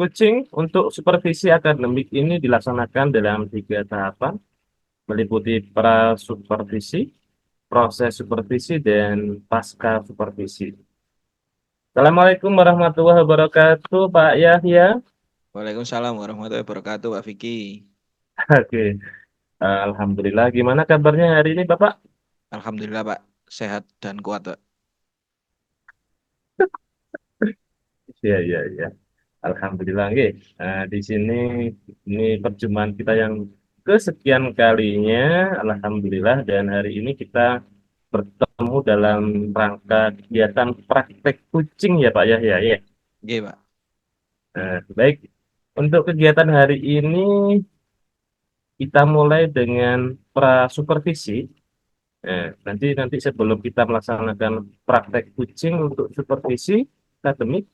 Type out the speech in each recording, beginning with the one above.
Kucing untuk supervisi akademik ini dilaksanakan dalam 3 tahapan, meliputi pra-supervisi, proses supervisi, dan pasca supervisi. Assalamualaikum warahmatullahi wabarakatuh, Pak Yahya. Waalaikumsalam warahmatullahi wabarakatuh, Pak Vicky. Oke, Alhamdulillah. Gimana kabarnya hari ini, Bapak? Alhamdulillah, Pak, sehat dan kuat, Pak. Iya, iya, iya. Alhamdulillah, nggih. Di sini ini perjumpaan kita yang kesekian kalinya, Alhamdulillah. Dan hari ini kita bertemu dalam rangka kegiatan praktek kucing ya Pak Yahya ya. Oke, Pak. Baik, untuk kegiatan hari ini kita mulai dengan pra-supervisi. Nanti nanti sebelum kita melaksanakan praktek kucing untuk supervisi akademik,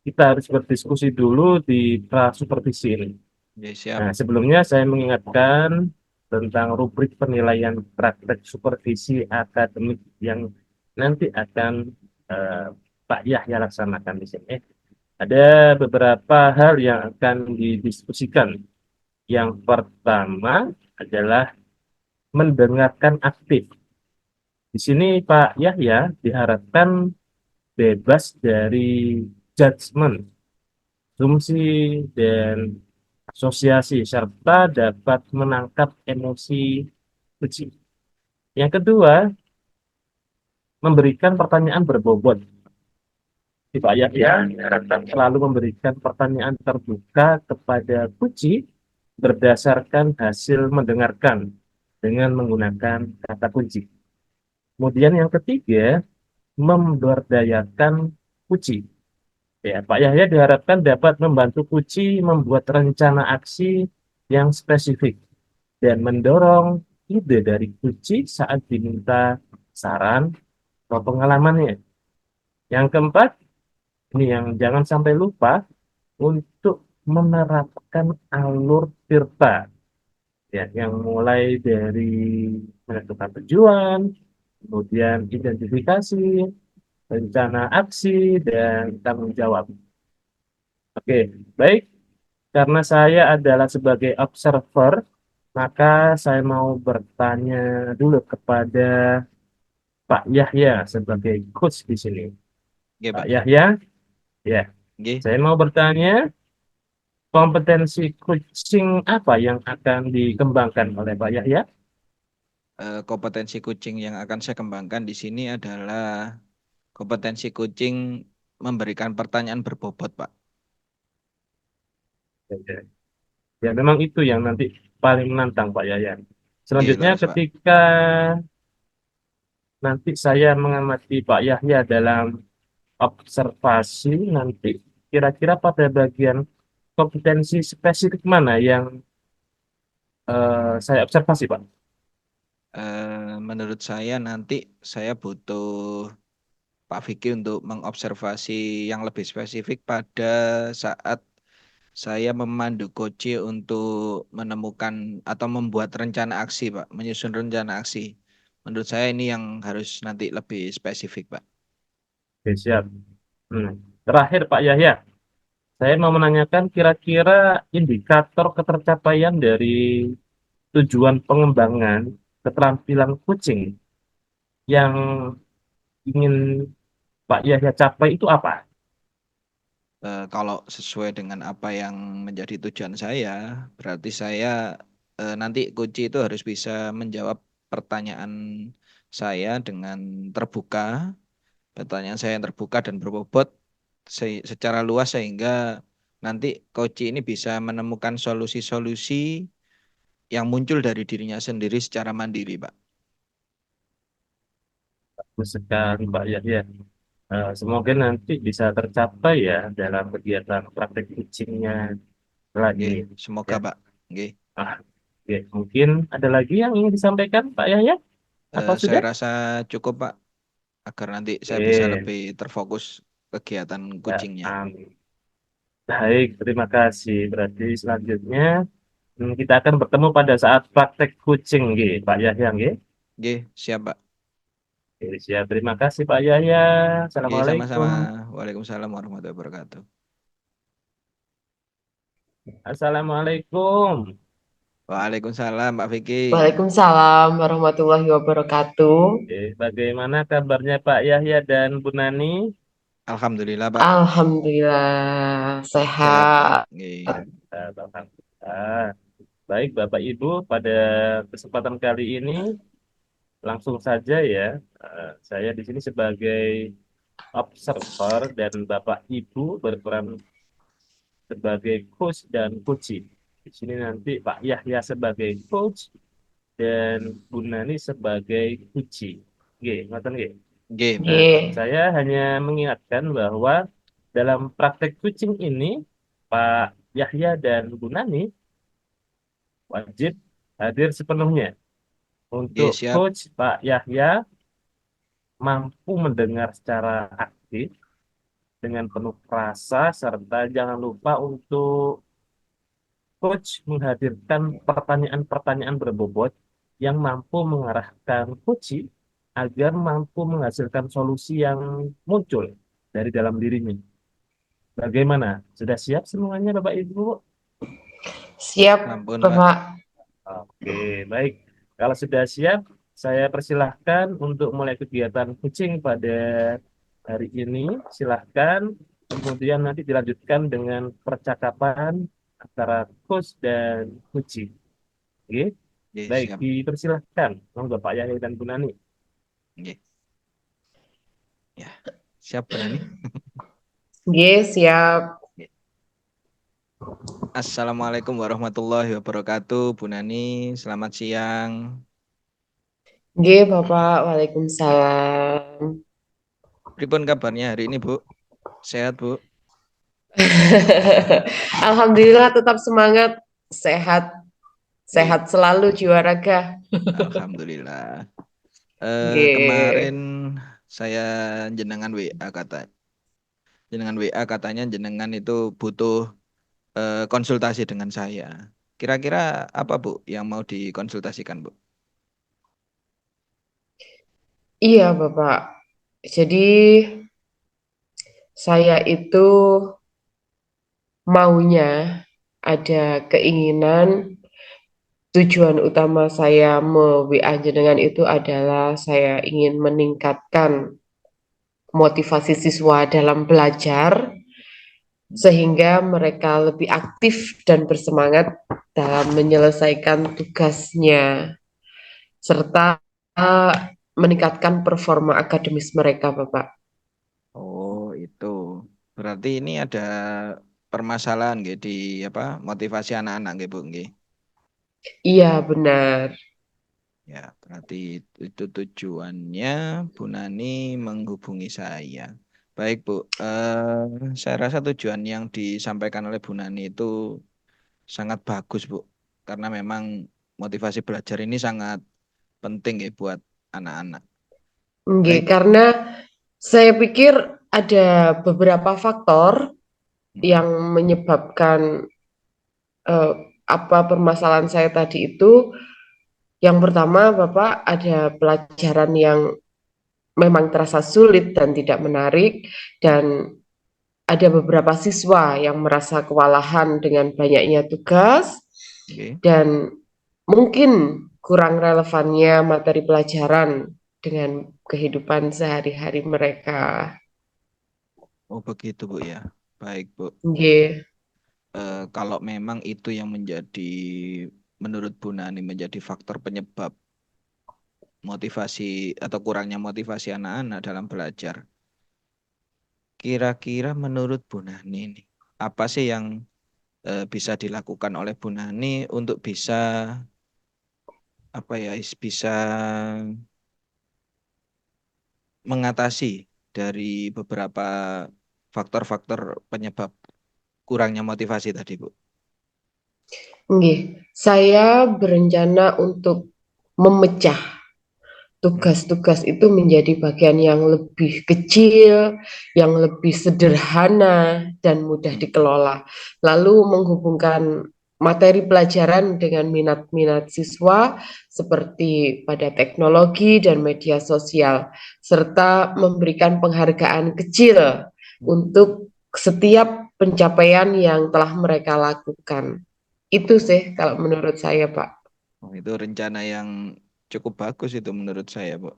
kita harus berdiskusi dulu di pra-supervisi ini. Oke, siap. Nah, sebelumnya saya mengingatkan tentang rubrik penilaian praktek supervisi akademik yang nanti akan eh, Pak Yahya laksanakan di sini. Ada beberapa hal yang akan didiskusikan. Yang pertama adalah mendengarkan aktif. Di sini Pak Yahya diharapkan bebas dari judgement, asumsi, dan asosiasi, serta dapat menangkap emosi kucing. Yang kedua, memberikan pertanyaan berbobot. Si Pak Yahya diharapkan selalu memberikan pertanyaan terbuka kepada kucing berdasarkan hasil mendengarkan dengan menggunakan kata kunci. Kemudian yang ketiga, memberdayakan kucing. Ya, Pak Yahya diharapkan dapat membantu kucing membuat rencana aksi yang spesifik dan mendorong ide dari kucing saat diminta saran atau pengalamannya. Yang keempat, ini yang jangan sampai lupa untuk menerapkan alur tirta, ya, yang mulai dari menentukan tujuan, kemudian identifikasi, rencana aksi, dan tanggung jawab. Oke, baik. Karena saya adalah sebagai observer, maka saya mau bertanya dulu kepada Pak Yahya sebagai coach di sini. Oke, Pak Pak. Yahya, ya, Oke. saya mau bertanya, kompetensi coaching apa yang akan dikembangkan oleh Pak Yahya? Kompetensi kucing yang akan saya kembangkan di sini adalah kompetensi kucing memberikan pertanyaan berbobot, Pak. Ya, ya. Ya, memang itu yang nanti paling menantang Pak Yahya. Oke, Selanjutnya, leres, Pak. ketika nanti saya mengamati Pak Yahya dalam observasi, nanti kira-kira pada bagian kompetensi spesifik mana yang saya observasi, Pak? Menurut saya nanti saya butuh Pak Vicky untuk mengobservasi yang lebih spesifik pada saat saya memandu Koci untuk menemukan atau membuat rencana aksi, Pak, menyusun rencana aksi. Menurut saya ini yang harus nanti lebih spesifik, Pak. Oke, siap. Hmm. Terakhir, Pak Yahya, saya mau menanyakan kira-kira indikator ketercapaian dari tujuan pengembangan keterampilan kucing yang ingin Pak Yahya capai itu apa? Kalau sesuai dengan apa yang menjadi tujuan saya, berarti saya nanti Koci itu harus bisa menjawab pertanyaan saya dengan terbuka, pertanyaan saya yang terbuka dan berbobot secara luas sehingga nanti Koci ini bisa menemukan solusi-solusi yang muncul dari dirinya sendiri secara mandiri, Pak. Bagus sekali, Pak Yahya. Semoga nanti bisa tercapai ya dalam kegiatan praktek kucingnya kelak Oke, ini. semoga Ya. Pak. Oke. Ah, oke. Mungkin ada lagi yang ingin disampaikan, Pak Yahya? Apa Saya sudah? rasa cukup, Pak, agar nanti saya bisa Oke. lebih terfokus kegiatan Ya, kucingnya. amin. Baik, terima kasih. Berarti selanjutnya kita akan bertemu pada saat praktek kucing, nggih, Pak Yahya, nggih. Oke, siap, Pak. Oke, siap. Terima kasih, Pak Yahya. Oke, sama-sama. Assalamualaikum. Waalaikumsalam warahmatullahi wabarakatuh. Assalamualaikum. Waalaikumsalam, Pak Vicky. Waalaikumsalam warahmatullahi wabarakatuh. Oke, bagaimana kabarnya Pak Yahya dan Bu Nani? Alhamdulillah, Pak. Alhamdulillah Sehat, Pak. sehat. Nggih. Alhamdulillah. Baik Bapak Ibu, pada kesempatan kali ini langsung saja ya. Saya di sini sebagai observer dan Bapak Ibu berperan sebagai coach dan coachee. Di sini nanti Pak Yahya sebagai coach dan Bu Nani sebagai coachee. Oke, ngoten nggih. Nggih, Bu. Nah, Nggih. saya hanya mengingatkan bahwa dalam praktek coaching ini, Pak Yahya dan Bu Nani wajib hadir sepenuhnya. Nggih, Untuk siap. coach Pak Yahya mampu mendengar secara aktif dengan penuh rasa, serta jangan lupa untuk coach menghadirkan pertanyaan-pertanyaan berbobot yang mampu mengarahkan coach agar mampu menghasilkan solusi yang muncul dari dalam dirinya. Bagaimana? Sudah siap semuanya Bapak Ibu? Siap, Ampun, Pak. Bapak. Oke, baik. Kalau sudah siap, saya persilahkan untuk mulai kegiatan coaching pada hari ini. Silahkan. Kemudian nanti dilanjutkan dengan percakapan antara coach dan coaching. Oke, Nggih, baik. siap. Dipersilahkan. Monggo Pak Yahya dan Bu Nani. Nggih. Ya. Siap, Bu Nani? Nggih, siap. Nggih. Assalamualaikum warahmatullahi wabarakatuh, Bu Nani. Selamat siang. Nggih, Bapak. Waalaikumsalam. Pripun kabarnya hari ini, Bu? Sehat, Bu? Alhamdulillah tetap semangat, sehat, Nggih. sehat selalu jiwa raga. Alhamdulillah. Nggih. Kemarin saya jenengan WA katanya jenengan itu butuh konsultasi dengan saya. Kira-kira apa, Bu, yang mau dikonsultasikan, Bu? Iya, Bapak. Jadi saya itu maunya ada keinginan tujuan utama saya me-WA jenengan itu adalah saya ingin meningkatkan motivasi siswa dalam belajar sehingga mereka lebih aktif dan bersemangat dalam menyelesaikan tugasnya serta meningkatkan performa akademis mereka, Bapak. Oh, itu. Berarti ini ada permasalahan nggih di apa? Motivasi anak-anak nggih, Bu, nggih. Iya, benar. Ya, berarti itu tujuannya Bu Nani menghubungi saya. Baik, Bu. Saya rasa tujuan yang disampaikan oleh Bu Nani itu sangat bagus, Bu. Karena memang motivasi belajar ini sangat penting ya buat anak-anak. Nggih, Baik. karena saya pikir ada beberapa faktor yang menyebabkan eh, apa permasalahan saya tadi itu. Yang pertama, Bapak, ada pelajaran yang memang terasa sulit dan tidak menarik, dan ada beberapa siswa yang merasa kewalahan dengan banyaknya tugas, Oke. dan mungkin kurang relevannya materi pelajaran dengan kehidupan sehari-hari mereka. Oh, begitu, Bu ya. Baik, Bu. Nggih. Kalau memang itu yang menjadi menurut Bu Nani menjadi faktor penyebab motivasi atau kurangnya motivasi anak-anak dalam belajar. Kira-kira menurut Bu Nani nih, apa sih yang bisa dilakukan oleh Bu Nani untuk bisa apa ya bisa mengatasi dari beberapa faktor-faktor penyebab kurangnya motivasi tadi, Bu? Nggih. Saya berencana untuk memecah tugas-tugas itu menjadi bagian yang lebih kecil, yang lebih sederhana dan mudah dikelola. Lalu menghubungkan materi pelajaran dengan minat-minat siswa seperti pada teknologi dan media sosial, serta memberikan penghargaan kecil untuk setiap pencapaian yang telah mereka lakukan. Itu sih kalau menurut saya, Pak. Oh, itu rencana yang cukup bagus itu menurut saya, Bu.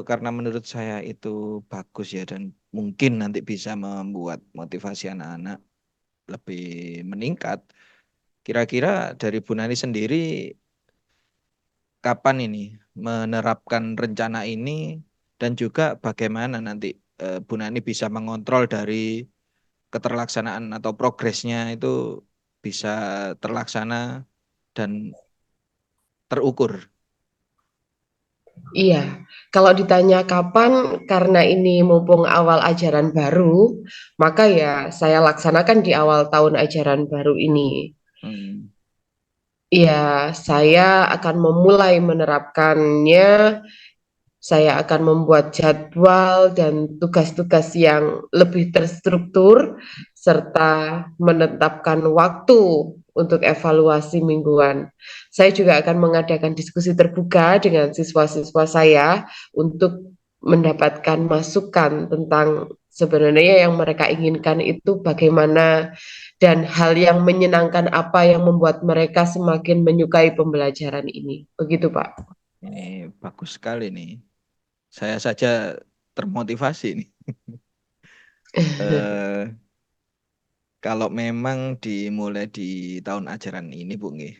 Karena menurut saya itu bagus ya dan mungkin nanti bisa membuat motivasi anak-anak lebih meningkat. Kira-kira dari Bu Nani sendiri kapan ini menerapkan rencana ini dan juga bagaimana nanti Bu Nani bisa mengontrol dari keterlaksanaan atau progresnya itu bisa terlaksana dan terukur. Iya, kalau ditanya kapan, karena ini mumpung awal ajaran baru, maka ya saya laksanakan di awal tahun ajaran baru ini. Hmm. Ya, saya akan memulai menerapkannya. Saya akan membuat jadwal dan tugas-tugas yang lebih terstruktur, serta menetapkan waktu untuk evaluasi mingguan. Saya juga akan mengadakan diskusi terbuka dengan siswa-siswa saya untuk mendapatkan masukan tentang sebenarnya yang mereka inginkan itu bagaimana dan hal yang menyenangkan apa yang membuat mereka semakin menyukai pembelajaran ini. Begitu, Pak. Ini bagus sekali nih. Saya saja termotivasi nih. eh Kalau memang dimulai di tahun ajaran ini, Bu Nggih,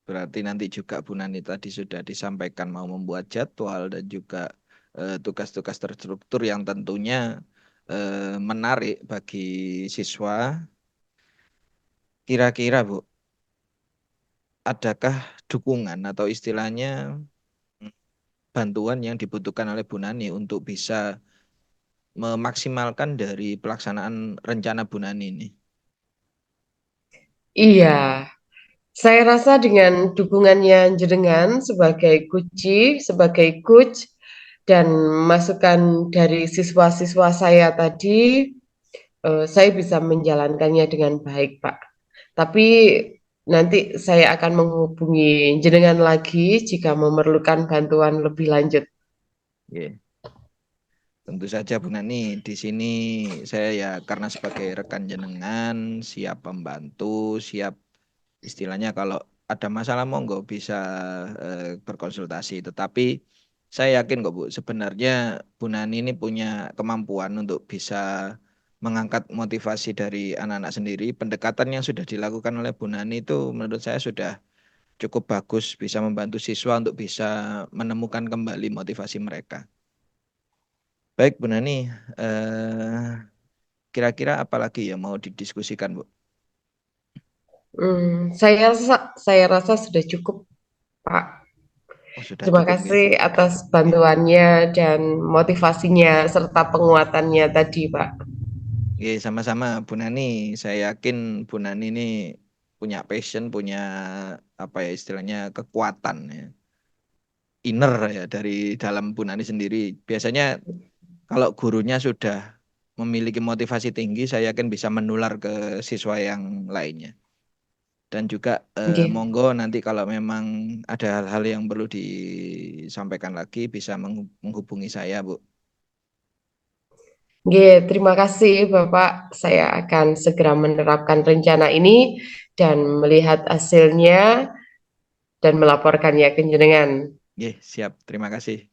berarti nanti juga Bu Nani tadi sudah disampaikan mau membuat jadwal dan juga tugas-tugas terstruktur yang tentunya menarik bagi siswa. Kira-kira, Bu, adakah dukungan atau istilahnya bantuan yang dibutuhkan oleh Bu Nani untuk bisa memaksimalkan dari pelaksanaan rencana Bu Nani ini? Iya, saya rasa dengan dukungannya jenengan sebagai sebagai coach, dan masukan dari siswa-siswa saya tadi, saya bisa menjalankannya dengan baik, Pak. Tapi nanti saya akan menghubungi jenengan lagi jika memerlukan bantuan lebih lanjut. Oke. Tentu saja Bu Nani, di sini saya ya karena sebagai rekan jenengan siap membantu, siap istilahnya kalau ada masalah monggo bisa berkonsultasi. Tetapi saya yakin kok Bu, sebenarnya Bu Nani ini punya kemampuan untuk bisa mengangkat motivasi dari anak-anak sendiri. Pendekatan yang sudah dilakukan oleh Bu Nani itu menurut saya sudah cukup bagus, bisa membantu siswa untuk bisa menemukan kembali motivasi mereka. Baik Bu Nani, kira-kira apa lagi yang mau didiskusikan Bu? Saya rasa sudah cukup, Pak. Oh sudah Terima cukup ya. kasih atas bantuannya dan motivasinya serta penguatannya tadi, Pak. Oke, sama-sama Bu Nani. Saya yakin Bu Nani ini punya passion, punya apa ya istilahnya kekuatan ya, inner ya dari dalam Bu Nani sendiri. Biasanya kalau gurunya sudah memiliki motivasi tinggi, saya yakin bisa menular ke siswa yang lainnya. Dan juga Nggih. monggo nanti kalau memang ada hal-hal yang perlu disampaikan lagi bisa menghubungi saya, Bu. Nggih, terima kasih Bapak. Saya akan segera menerapkan rencana ini dan melihat hasilnya dan melaporkannya ke jenengan. Oke, siap. Terima kasih.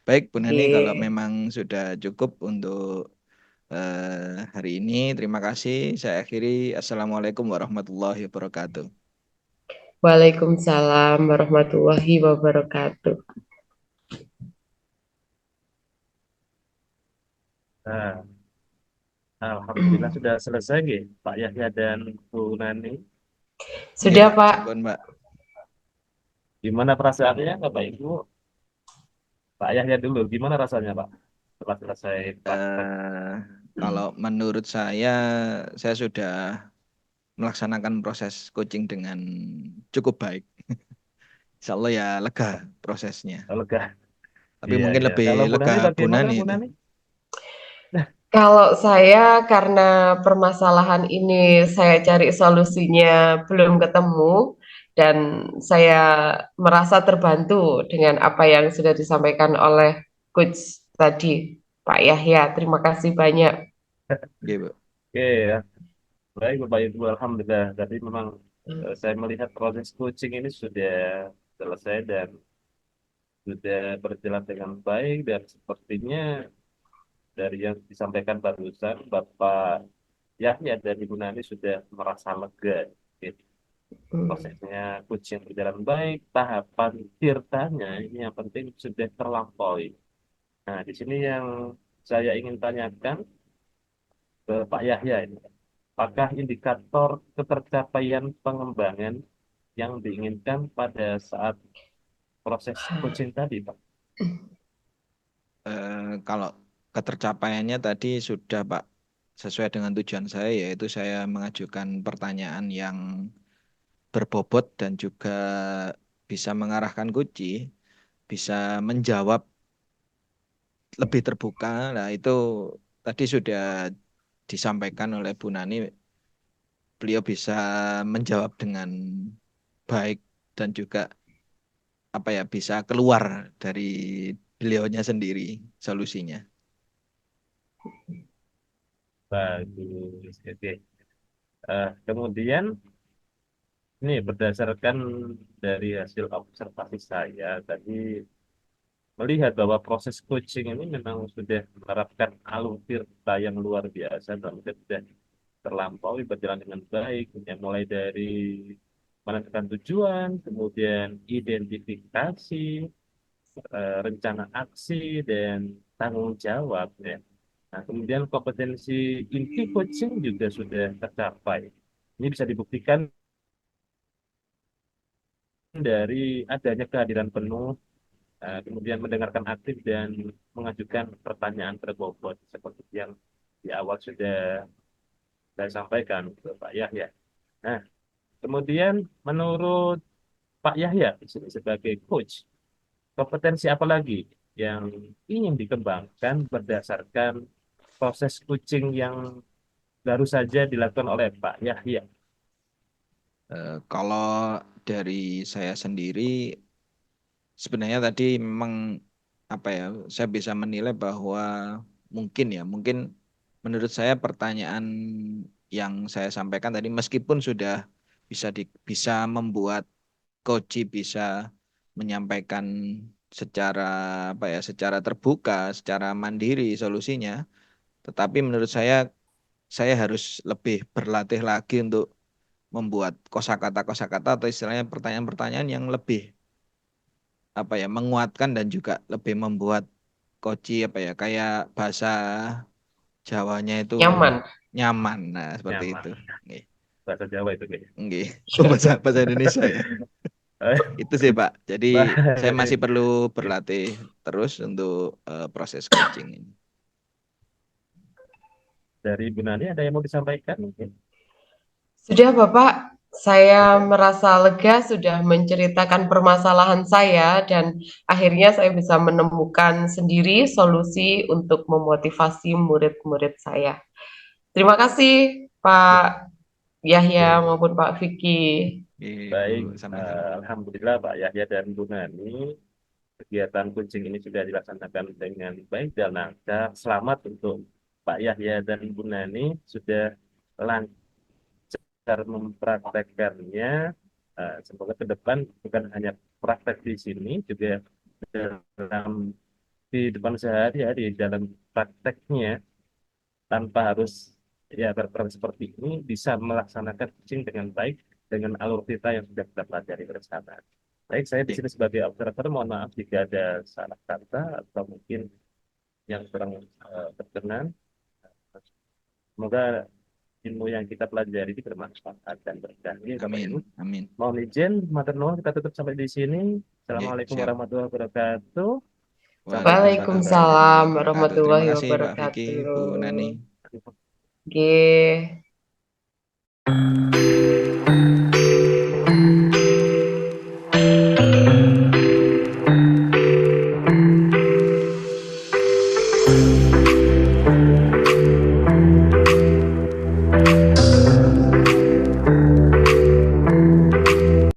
Baik, Bu Nani, kalau Nggih. memang sudah cukup untuk hari ini, terima kasih. Saya akhiri. Assalamualaikum warahmatullahi wabarakatuh. Waalaikumsalam warahmatullahi wabarakatuh. Nah, Alhamdulillah sudah selesai gitu, Pak Yahya dan Bu Nani. Oke, Sudah, Pak. sampun, Mbak. Gimana perasaannya, Bapak Ibu? Pak Yahya dulu, gimana rasanya, Pak? Setelah selesai praktek. Eh, Kalau menurut saya sudah melaksanakan proses coaching dengan cukup baik. Insya Allah ya lega prosesnya. Lega. Tapi Iya, mungkin iya. lebih Kalau Bu lega Nani Bu bagaimana, Nani Bu itu. Nani? Kalau saya karena permasalahan ini saya cari solusinya belum ketemu dan saya merasa terbantu dengan apa yang sudah disampaikan oleh coach tadi, Pak Yahya. Terima kasih banyak. Oke, Bu. Oke ya, baik Bapak Ibu, Alhamdulillah. Tapi memang saya melihat proses coaching ini sudah selesai dan sudah berjalan dengan baik dan sepertinya dari yang disampaikan barusan Bapak Yahya dan Ibu Nani sudah merasa lega. Oke. Prosesnya coaching berjalan baik, tahapan tirtanya ini yang penting sudah terlampaui. Nah, di sini yang saya ingin tanyakan ke Pak Yahya ini, apakah indikator ketercapaian pengembangan yang diinginkan pada saat proses coaching tadi, Pak? Kalau ketercapaiannya tadi sudah, Pak, sesuai dengan tujuan saya, yaitu saya mengajukan pertanyaan yang berbobot dan juga bisa mengarahkan kunci, bisa menjawab lebih terbuka. Nah, itu tadi sudah disampaikan oleh Bu Nani, beliau bisa menjawab dengan baik dan juga bisa keluar dari beliaunya sendiri solusinya. Bagus. Oke. Kemudian ini berdasarkan dari hasil observasi saya tadi melihat bahwa proses coaching ini memang sudah menerapkan alur tirta yang luar biasa dan sudah terlampaui berjalan dengan baik, ya, mulai dari menentukan tujuan, kemudian identifikasi, rencana aksi, dan tanggung jawab, ya. Nah, kemudian kompetensi inti coaching juga sudah tercapai. Ini bisa dibuktikan dari adanya kehadiran penuh, kemudian mendengarkan aktif dan mengajukan pertanyaan berbobot seperti yang di awal sudah saya sampaikan ke Pak Yahya. Nah, kemudian menurut Pak Yahya di sini sebagai coach, kompetensi apa lagi yang ingin dikembangkan berdasarkan proses coaching yang baru saja dilakukan oleh Pak Yahya? Kalau dari saya sendiri, sebenarnya tadi memang saya bisa menilai bahwa mungkin menurut saya pertanyaan yang saya sampaikan tadi, meskipun sudah bisa membuat coach bisa menyampaikan secara secara terbuka, secara mandiri solusinya, tetapi menurut saya harus lebih berlatih lagi untuk membuat kosakata atau istilahnya pertanyaan-pertanyaan yang lebih menguatkan dan juga lebih membuat koci kayak bahasa Jawanya itu Nyaman. nyaman. Nah, seperti Nyaman. itu. Nggih. Bahasa Jawa itu, Pak. Nggih. Oh, bahasa Indonesia ya. Itu sih, Pak. Jadi saya masih Baik. perlu berlatih terus untuk proses coaching ini. Dari Bu Nani ada yang mau disampaikan mungkin? Sudah, Bapak. Saya Sudah. merasa lega sudah menceritakan permasalahan saya dan akhirnya saya bisa menemukan sendiri solusi untuk memotivasi murid-murid saya. Terima kasih Pak Yahya Oke. maupun Pak Vicky. Ibu Baik, sama-sama. Alhamdulillah Pak Yahya dan Bu Nani, kegiatan kucing ini sudah dilaksanakan dengan baik dan lancar. Selamat untuk Pak Yahya dan Bu Nani sudah lancar mempraktekkannya. Semoga ke depan bukan hanya praktek di sini, juga dalam di depan sehari-hari dalam prakteknya tanpa harus ya berperan seperti ini bisa melaksanakan kucing dengan baik dengan alur kita yang sudah kita pelajari bersama. Baik, saya di Oke. sini sebagai observer, mohon maaf jika ada salah kata atau mungkin yang kurang berkenan. Semoga ilmu yang kita pelajari ini bermanfaat dan berkah. Ini Bapak Ibu, Amin. Amin. mohon izin, matur nuwun, kita tutup sampai di sini. Oke, Assalamualaikum siap. warahmatullahi wabarakatuh. Sampai jumpa Waalaikumsalam Waalaikumsalam warahmatullahi wabarakatuh. Terima warahmatullahi kasih Pak Vicky, Bu Nani. wabarakatuh. Oke.